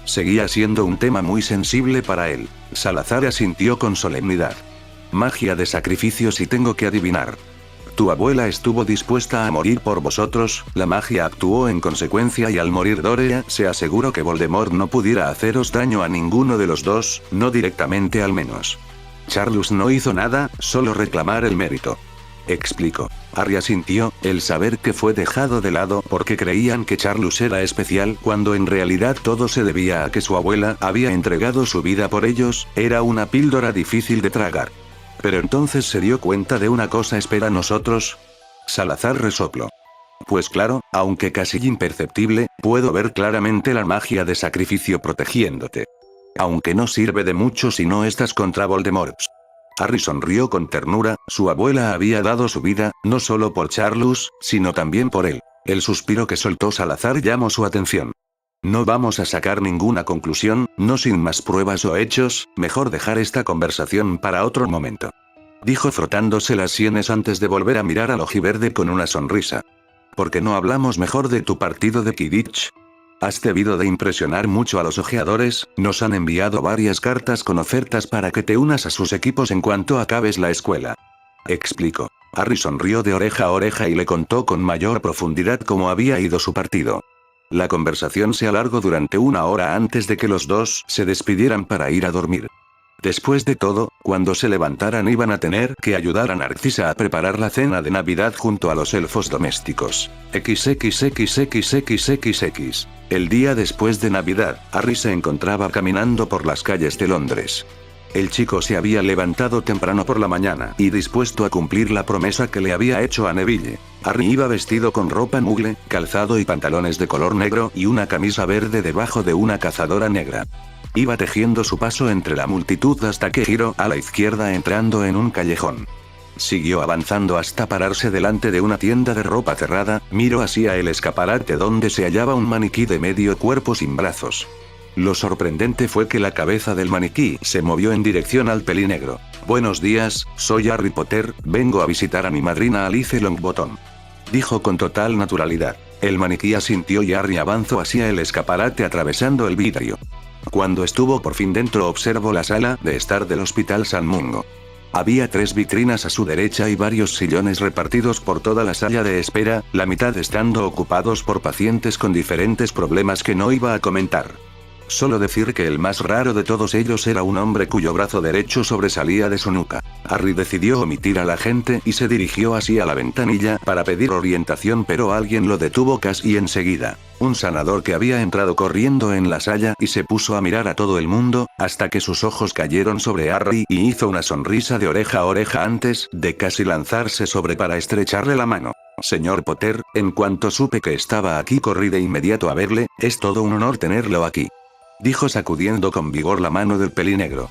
Seguía siendo un tema muy sensible para él. Salazar asintió con solemnidad. Magia de sacrificio si tengo que adivinar. Tu abuela estuvo dispuesta a morir por vosotros, la magia actuó en consecuencia y al morir Dorea se aseguró que Voldemort no pudiera haceros daño a ninguno de los dos, no directamente al menos. Charlus no hizo nada, solo reclamar el mérito. Explicó. Harry asintió, el saber que fue dejado de lado porque creían que Charlus era especial cuando en realidad todo se debía a que su abuela había entregado su vida por ellos, era una píldora difícil de tragar. Pero entonces se dio cuenta de una cosa. ¿Espera nosotros? Salazar resopló. Pues claro, aunque casi imperceptible, puedo ver claramente la magia de sacrificio protegiéndote. Aunque no sirve de mucho si no estás contra Voldemort. Harry sonrió con ternura, su abuela había dado su vida, no solo por Charlus, sino también por él. El suspiro que soltó Salazar llamó su atención. No vamos a sacar ninguna conclusión, no sin más pruebas o hechos, mejor dejar esta conversación para otro momento. dijo frotándose las sienes antes de volver a mirar al ojiverde con una sonrisa. ¿Por qué no hablamos mejor de tu partido de Quidditch? Has debido de impresionar mucho a los ojeadores, nos han enviado varias cartas con ofertas para que te unas a sus equipos en cuanto acabes la escuela. Explicó. Harry sonrió de oreja a oreja y le contó con mayor profundidad cómo había ido su partido. La conversación se alargó durante 1 hora antes de que los dos se despidieran para ir a dormir. Después de todo, cuando se levantaran iban a tener que ayudar a Narcisa a preparar la cena de Navidad junto a los elfos domésticos. XXXXXXX. El día después de Navidad, Harry se encontraba caminando por las calles de Londres. El chico se había levantado temprano por la mañana y dispuesto a cumplir la promesa que le había hecho a Neville. Harry iba vestido con ropa mugle, calzado y pantalones de color negro y una camisa verde debajo de una cazadora negra. Iba tejiendo su paso entre la multitud hasta que giró a la izquierda entrando en un callejón. Siguió avanzando hasta pararse delante de una tienda de ropa cerrada, miró hacia el escaparate donde se hallaba un maniquí de medio cuerpo sin brazos. Lo sorprendente fue que la cabeza del maniquí se movió en dirección al pelinegro. Buenos días, soy Harry Potter, vengo a visitar a mi madrina Alice Longbottom. Dijo con total naturalidad. El maniquí asintió y Harry avanzó hacia el escaparate atravesando el vidrio. Cuando estuvo por fin dentro observó la sala de estar del Hospital San Mungo. Había 3 vitrinas a su derecha y varios sillones repartidos por toda la sala de espera, la mitad estando ocupados por pacientes con diferentes problemas que no iba a comentar. Solo decir que el más raro de todos ellos era un hombre cuyo brazo derecho sobresalía de su nuca. Harry decidió omitir a la gente y se dirigió así a la ventanilla para pedir orientación, pero alguien lo detuvo casi enseguida. Un sanador que había entrado corriendo en la sala y se puso a mirar a todo el mundo, hasta que sus ojos cayeron sobre Harry y hizo una sonrisa de oreja a oreja antes de casi lanzarse sobre para estrecharle la mano. Señor Potter, en cuanto supe que estaba aquí corrí de inmediato a verle, es todo un honor tenerlo aquí. Dijo sacudiendo con vigor la mano del pelinegro.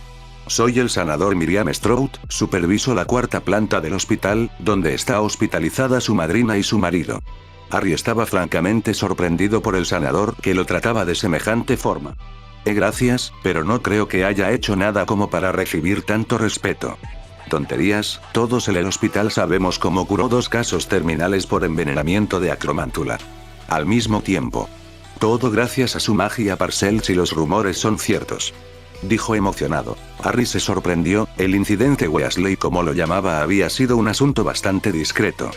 Soy el sanador Miriam Stroud, superviso la 4ª planta del hospital, donde está hospitalizada su madrina y su marido. Harry estaba francamente sorprendido por el sanador que lo trataba de semejante forma. Gracias, pero no creo que haya hecho nada como para recibir tanto respeto. Tonterías, todos en el hospital sabemos cómo curó 2 casos terminales por envenenamiento de acromántula. Al mismo tiempo. Todo gracias a su magia Parcel si los rumores son ciertos. Dijo emocionado. Harry se sorprendió, el incidente Weasley como lo llamaba había sido un asunto bastante discreto.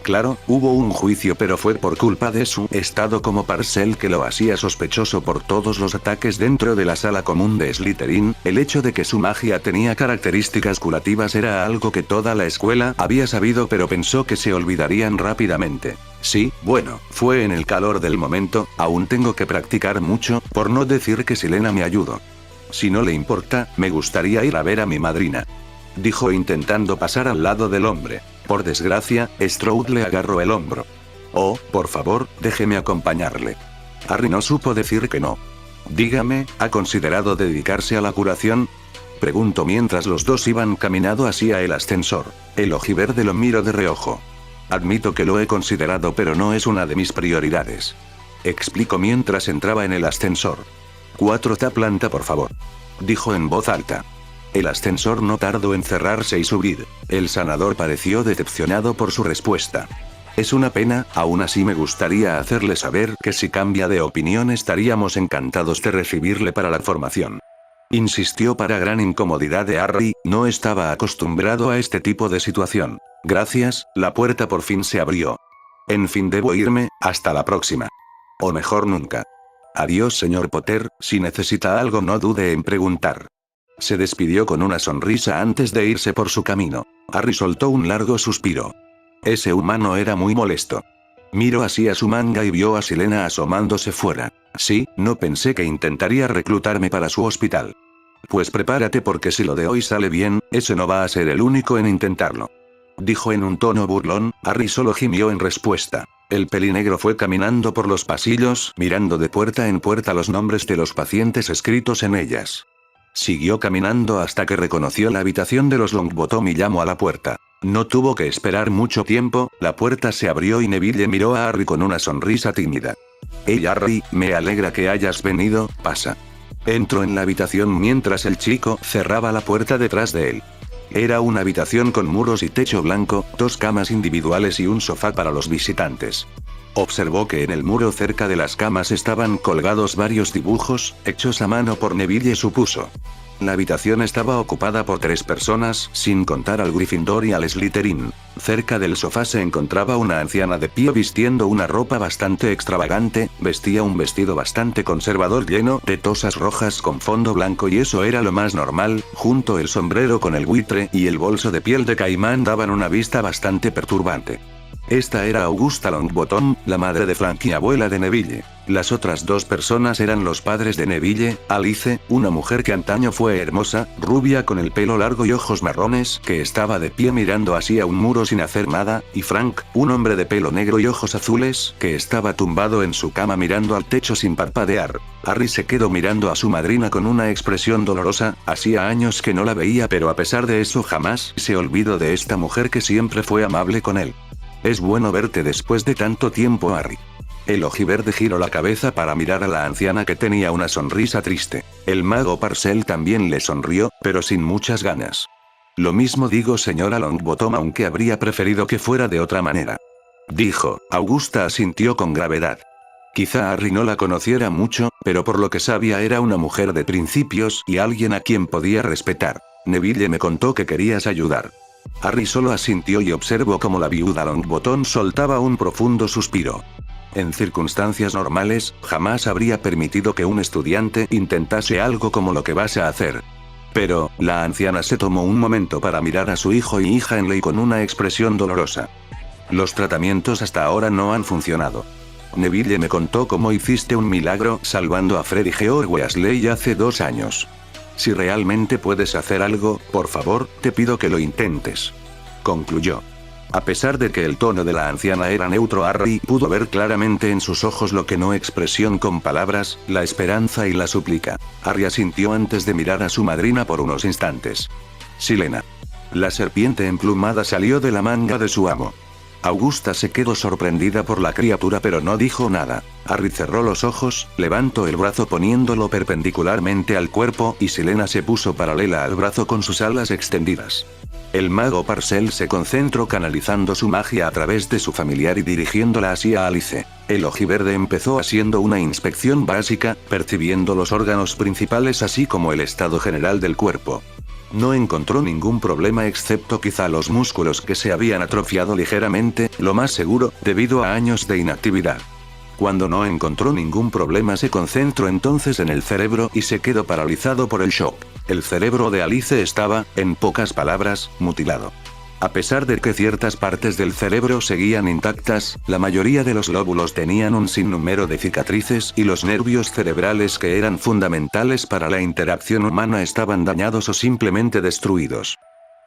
Claro, hubo un juicio pero fue por culpa de su estado como Parcel que lo hacía sospechoso por todos los ataques dentro de la sala común de Slytherin, el hecho de que su magia tenía características curativas era algo que toda la escuela había sabido pero pensó que se olvidarían rápidamente. Sí, bueno, fue en el calor del momento, aún tengo que practicar mucho, por no decir que Silena me ayudó. Si no le importa, me gustaría ir a ver a mi madrina. Dijo intentando pasar al lado del hombre. Por desgracia, Stroud le agarró el hombro. Oh, por favor, déjeme acompañarle. Harry no supo decir que no. Dígame, ¿ha considerado dedicarse a la curación? Preguntó mientras los dos iban caminando hacia el ascensor. El ojiverde lo miró de reojo. Admito que lo he considerado pero no es una de mis prioridades. Explicó mientras entraba en el ascensor. 4ª planta por favor. Dijo en voz alta. El ascensor no tardó en cerrarse y subir. El sanador pareció decepcionado por su respuesta. Es una pena, aún así me gustaría hacerle saber que si cambia de opinión estaríamos encantados de recibirle para la formación. Insistió para gran incomodidad de Harry, no estaba acostumbrado a este tipo de situación. Gracias, la puerta por fin se abrió. En fin debo irme, hasta la próxima. O mejor nunca. Adiós señor Potter, si necesita algo no dude en preguntar. Se despidió con una sonrisa antes de irse por su camino. Harry soltó un largo suspiro. Ese humano era muy molesto. Miró hacia su manga y vio a Silena asomándose fuera. Sí, no pensé que intentaría reclutarme para su hospital. Pues prepárate porque si lo de hoy sale bien, ese no va a ser el único en intentarlo. Dijo en un tono burlón, Harry solo gimió en respuesta. El pelinegro fue caminando por los pasillos, mirando de puerta en puerta los nombres de los pacientes escritos en ellas. Siguió caminando hasta que reconoció la habitación de los Longbottom y llamó a la puerta. No tuvo que esperar mucho tiempo, la puerta se abrió y Neville miró a Harry con una sonrisa tímida. Hey Harry, me alegra que hayas venido, pasa. Entró en la habitación mientras el chico cerraba la puerta detrás de él. Era una habitación con muros y techo blanco, 2 camas individuales y un sofá para los visitantes. Observó que en el muro cerca de las camas estaban colgados varios dibujos, hechos a mano por Neville y supuso. La habitación estaba ocupada por 3 personas, sin contar al Gryffindor y al Slytherin. Cerca del sofá se encontraba una anciana de pie vistiendo una ropa bastante extravagante, vestía un vestido bastante conservador lleno de tosas rojas con fondo blanco y eso era lo más normal, junto el sombrero con el buitre y el bolso de piel de caimán daban una vista bastante perturbante. Esta era Augusta Longbottom, la madre de Frank y abuela de Neville. Las otras 2 personas eran los padres de Neville, Alice, una mujer que antaño fue hermosa, rubia con el pelo largo y ojos marrones, que estaba de pie mirando hacia un muro sin hacer nada, y Frank, un hombre de pelo negro y ojos azules, que estaba tumbado en su cama mirando al techo sin parpadear. Harry se quedó mirando a su madrina con una expresión dolorosa, hacía años que no la veía pero a pesar de eso jamás se olvidó de esta mujer que siempre fue amable con él. Es bueno verte después de tanto tiempo, Harry. El ojiverde giró la cabeza para mirar a la anciana que tenía una sonrisa triste. El mago Parcel también le sonrió, pero sin muchas ganas. Lo mismo digo, señora Longbottom, aunque habría preferido que fuera de otra manera. Dijo. Augusta asintió con gravedad. Quizá Harry no la conociera mucho, pero por lo que sabía era una mujer de principios y alguien a quien podía respetar. Neville me contó que querías ayudar. Harry solo asintió y observó cómo la viuda Longbottom soltaba un profundo suspiro. En circunstancias normales, jamás habría permitido que un estudiante intentase algo como lo que vas a hacer. Pero, la anciana se tomó un momento para mirar a su hijo y hija Henley con una expresión dolorosa. Los tratamientos hasta ahora no han funcionado. Neville me contó cómo hiciste un milagro salvando a Fred y George Weasley hace 2 años. Si realmente puedes hacer algo, por favor, te pido que lo intentes. Concluyó. A pesar de que el tono de la anciana era neutro, Harry pudo ver claramente en sus ojos lo que no expresión con palabras, la esperanza y la súplica. Harry asintió antes de mirar a su madrina por unos instantes. Silena. La serpiente emplumada salió de la manga de su amo. Augusta se quedó sorprendida por la criatura pero no dijo nada. Harry cerró los ojos, levantó el brazo poniéndolo perpendicularmente al cuerpo y Silena se puso paralela al brazo con sus alas extendidas. El mago Parcel se concentró canalizando su magia a través de su familiar y dirigiéndola hacia Alice. El ojiverde empezó haciendo una inspección básica, percibiendo los órganos principales así como el estado general del cuerpo. No encontró ningún problema excepto quizá los músculos que se habían atrofiado ligeramente, lo más seguro, debido a años de inactividad. Cuando no encontró ningún problema se concentró entonces en el cerebro y se quedó paralizado por el shock. El cerebro de Alice estaba, en pocas palabras, mutilado. A pesar de que ciertas partes del cerebro seguían intactas, la mayoría de los lóbulos tenían un sinnúmero de cicatrices y los nervios cerebrales que eran fundamentales para la interacción humana estaban dañados o simplemente destruidos.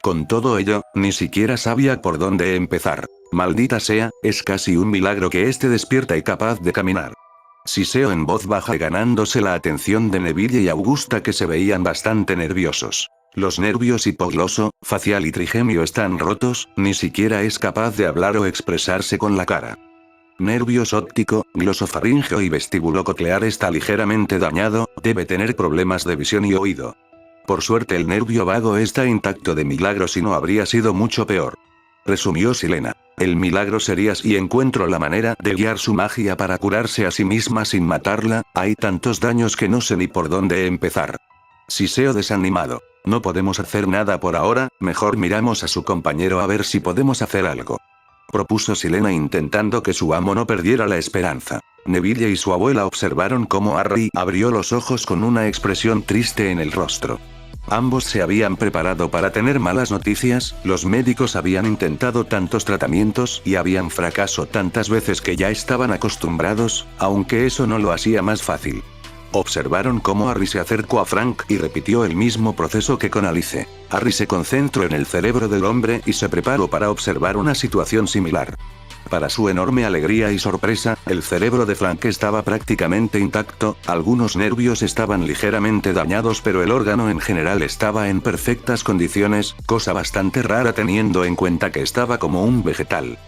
Con todo ello, ni siquiera sabía por dónde empezar. Maldita sea, es casi un milagro que esté despierta y capaz de caminar. Siseó en voz baja ganándose la atención de Neville y Augusta que se veían bastante nerviosos. Los nervios hipogloso, facial y trigemio están rotos, ni siquiera es capaz de hablar o expresarse con la cara. Nervios óptico, glosofaríngeo y vestíbulo coclear está ligeramente dañado, debe tener problemas de visión y oído. Por suerte el nervio vago está intacto, de milagro, si no habría sido mucho peor. Resumió Silena. El milagro sería si encuentro la manera de guiar su magia para curarse a sí misma sin matarla, hay tantos daños que no sé ni por dónde empezar. Siseo desanimado. No podemos hacer nada por ahora, mejor miramos a su compañero a ver si podemos hacer algo. Propuso Silena intentando que su amo no perdiera la esperanza. Neville y su abuela observaron cómo Harry abrió los ojos con una expresión triste en el rostro. Ambos se habían preparado para tener malas noticias, los médicos habían intentado tantos tratamientos y habían fracasado tantas veces que ya estaban acostumbrados, aunque eso no lo hacía más fácil. Observaron cómo Harry se acercó a Frank y repitió el mismo proceso que con Alice. Harry se concentró en el cerebro del hombre y se preparó para observar una situación similar. Para su enorme alegría y sorpresa, el cerebro de Frank estaba prácticamente intacto, algunos nervios estaban ligeramente dañados pero el órgano en general estaba en perfectas condiciones, cosa bastante rara teniendo en cuenta que estaba como un vegetal.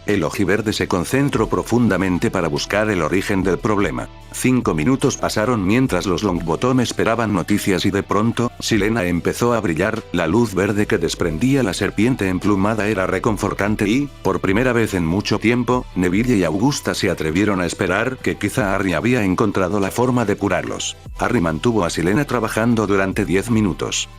El ojiverde se concentró profundamente para buscar el origen del problema. 5 minutos pasaron mientras los Longbottom esperaban noticias y de pronto, Silena empezó a brillar, la luz verde que desprendía la serpiente emplumada era reconfortante y, por primera vez en mucho tiempo, Neville y Augusta se atrevieron a esperar que quizá Harry había encontrado la forma de curarlos. Harry mantuvo a Silena trabajando durante 10 minutos.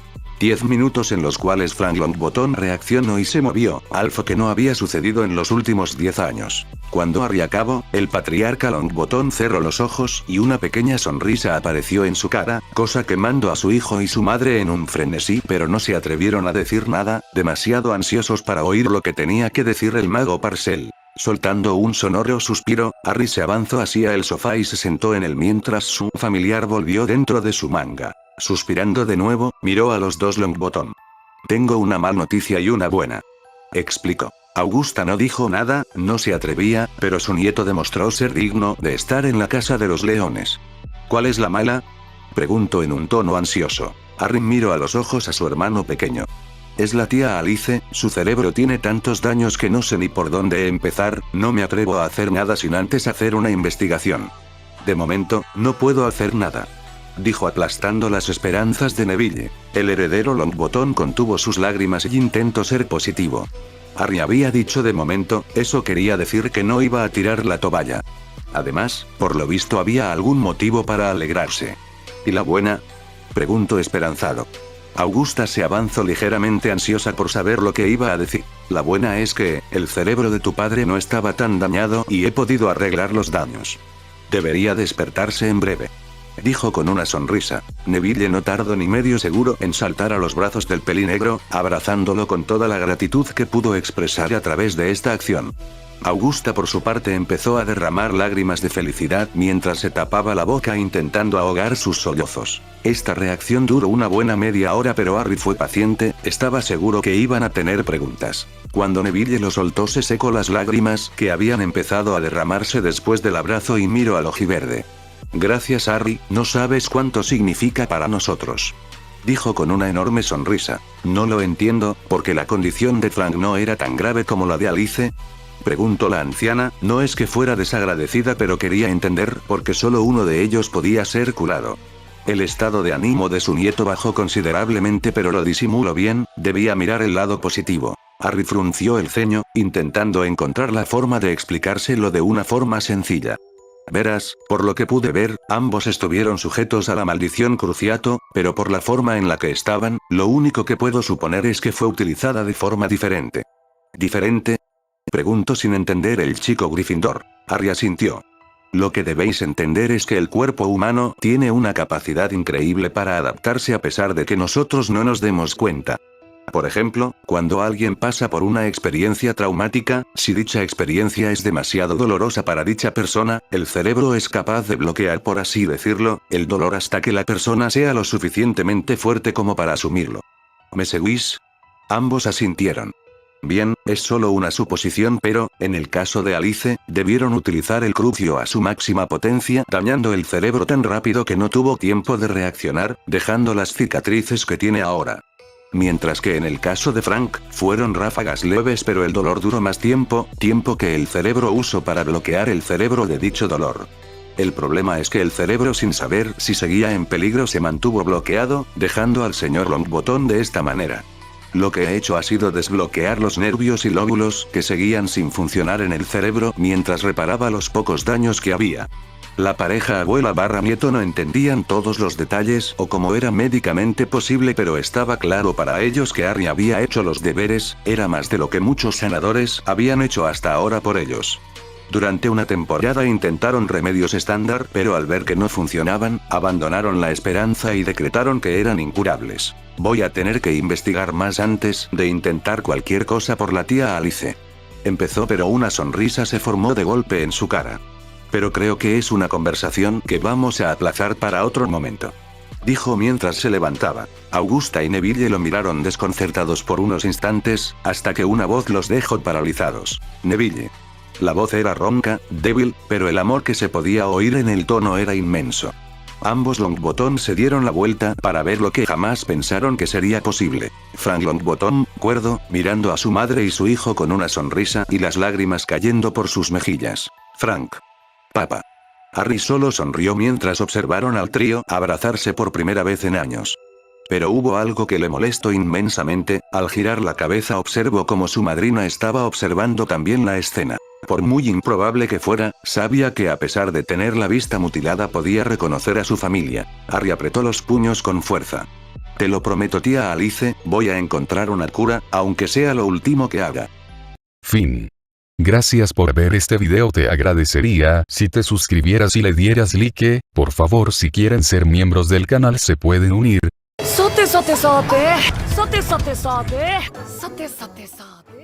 10 minutos en los cuales Frank Longbottom reaccionó y se movió, algo que no había sucedido en los últimos 10 años. Cuando Harry acabó, el patriarca Longbottom cerró los ojos y una pequeña sonrisa apareció en su cara, cosa que mandó a su hijo y su madre en un frenesí, pero no se atrevieron a decir nada, demasiado ansiosos para oír lo que tenía que decir el mago Parcel. Soltando un sonoro suspiro, Harry se avanzó hacia el sofá y se sentó en él mientras su familiar volvió dentro de su manga. Suspirando de nuevo, miró a los dos Longbottom. Tengo una mala noticia y una buena. Explicó. Augusta no dijo nada, no se atrevía, pero su nieto demostró ser digno de estar en la casa de los leones. ¿Cuál es la mala? Preguntó en un tono ansioso. Harry miró a los ojos a su hermano pequeño. Es la tía Alice, su cerebro tiene tantos daños que no sé ni por dónde empezar, no me atrevo a hacer nada sin antes hacer una investigación. De momento, no puedo hacer nada. Dijo aplastando las esperanzas de Neville. El heredero Longbottom contuvo sus lágrimas y intentó ser positivo. Harry había dicho de momento, eso quería decir que no iba a tirar la toalla. Además, por lo visto había algún motivo para alegrarse. ¿Y la buena? Preguntó esperanzado. Augusta se avanzó ligeramente ansiosa por saber lo que iba a decir. La buena es que, el cerebro de tu padre no estaba tan dañado y he podido arreglar los daños. Debería despertarse en breve. Dijo con una sonrisa. Neville no tardó ni medio seguro en saltar a los brazos del pelinegro, abrazándolo con toda la gratitud que pudo expresar a través de esta acción. Augusta por su parte empezó a derramar lágrimas de felicidad mientras se tapaba la boca intentando ahogar sus sollozos. Esta reacción duró una buena media hora pero Harry fue paciente, estaba seguro que iban a tener preguntas. Cuando Neville lo soltó se secó las lágrimas que habían empezado a derramarse después del abrazo y miró al ojiverde. Gracias Harry, no sabes cuánto significa para nosotros. Dijo con una enorme sonrisa. No lo entiendo, porque la condición de Frank no era tan grave como la de Alice. Preguntó la anciana, no es que fuera desagradecida pero quería entender porque solo uno de ellos podía ser curado. El estado de ánimo de su nieto bajó considerablemente pero lo disimuló bien, debía mirar el lado positivo. Harry frunció el ceño, intentando encontrar la forma de explicárselo de una forma sencilla. Verás, por lo que pude ver, ambos estuvieron sujetos a la maldición Cruciato, pero por la forma en la que estaban, lo único que puedo suponer es que fue utilizada de forma diferente. ¿Diferente? Preguntó sin entender el chico Gryffindor. Harry asintió. Lo que debéis entender es que el cuerpo humano tiene una capacidad increíble para adaptarse a pesar de que nosotros no nos demos cuenta. Por ejemplo, cuando alguien pasa por una experiencia traumática, si dicha experiencia es demasiado dolorosa para dicha persona, el cerebro es capaz de bloquear, por así decirlo, el dolor hasta que la persona sea lo suficientemente fuerte como para asumirlo. ¿Me seguís? Ambos asintieron. Bien, es solo una suposición pero, en el caso de Alice, debieron utilizar el crucio a su máxima potencia, dañando el cerebro tan rápido que no tuvo tiempo de reaccionar, dejando las cicatrices que tiene ahora. Mientras que en el caso de Frank, fueron ráfagas leves pero el dolor duró más tiempo que el cerebro usó para bloquear el cerebro de dicho dolor. El problema es que el cerebro sin saber si seguía en peligro se mantuvo bloqueado, dejando al señor Longbottom de esta manera. Lo que he hecho ha sido desbloquear los nervios y lóbulos que seguían sin funcionar en el cerebro mientras reparaba los pocos daños que había. La pareja abuela/nieto no entendían todos los detalles o cómo era médicamente posible pero estaba claro para ellos que Harry había hecho los deberes, era más de lo que muchos sanadores habían hecho hasta ahora por ellos. Durante una temporada intentaron remedios estándar pero al ver que no funcionaban, abandonaron la esperanza y decretaron que eran incurables. Voy a tener que investigar más antes de intentar cualquier cosa por la tía Alice. Empezó pero una sonrisa se formó de golpe en su cara. Pero creo que es una conversación que vamos a aplazar para otro momento. Dijo mientras se levantaba. Augusta y Neville lo miraron desconcertados por unos instantes, hasta que una voz los dejó paralizados. Neville. La voz era ronca, débil, pero el amor que se podía oír en el tono era inmenso. Ambos Longbottom se dieron la vuelta para ver lo que jamás pensaron que sería posible. Frank Longbottom, cuerdo, mirando a su madre y su hijo con una sonrisa y las lágrimas cayendo por sus mejillas. Frank. Papá. Harry solo sonrió mientras observaron al trío abrazarse por primera vez en años. Pero hubo algo que le molestó inmensamente. Al girar la cabeza observó como su madrina estaba observando también la escena. Por muy improbable que fuera, sabía que a pesar de tener la vista mutilada podía reconocer a su familia. Harry apretó los puños con fuerza. Te lo prometo, tía Alice, voy a encontrar una cura, aunque sea lo último que haga. Fin. Gracias por ver este video. Te agradecería si te suscribieras y le dieras like. Por favor, si quieren ser miembros del canal se pueden unir. さてさてさてさてさてさてさてさてさて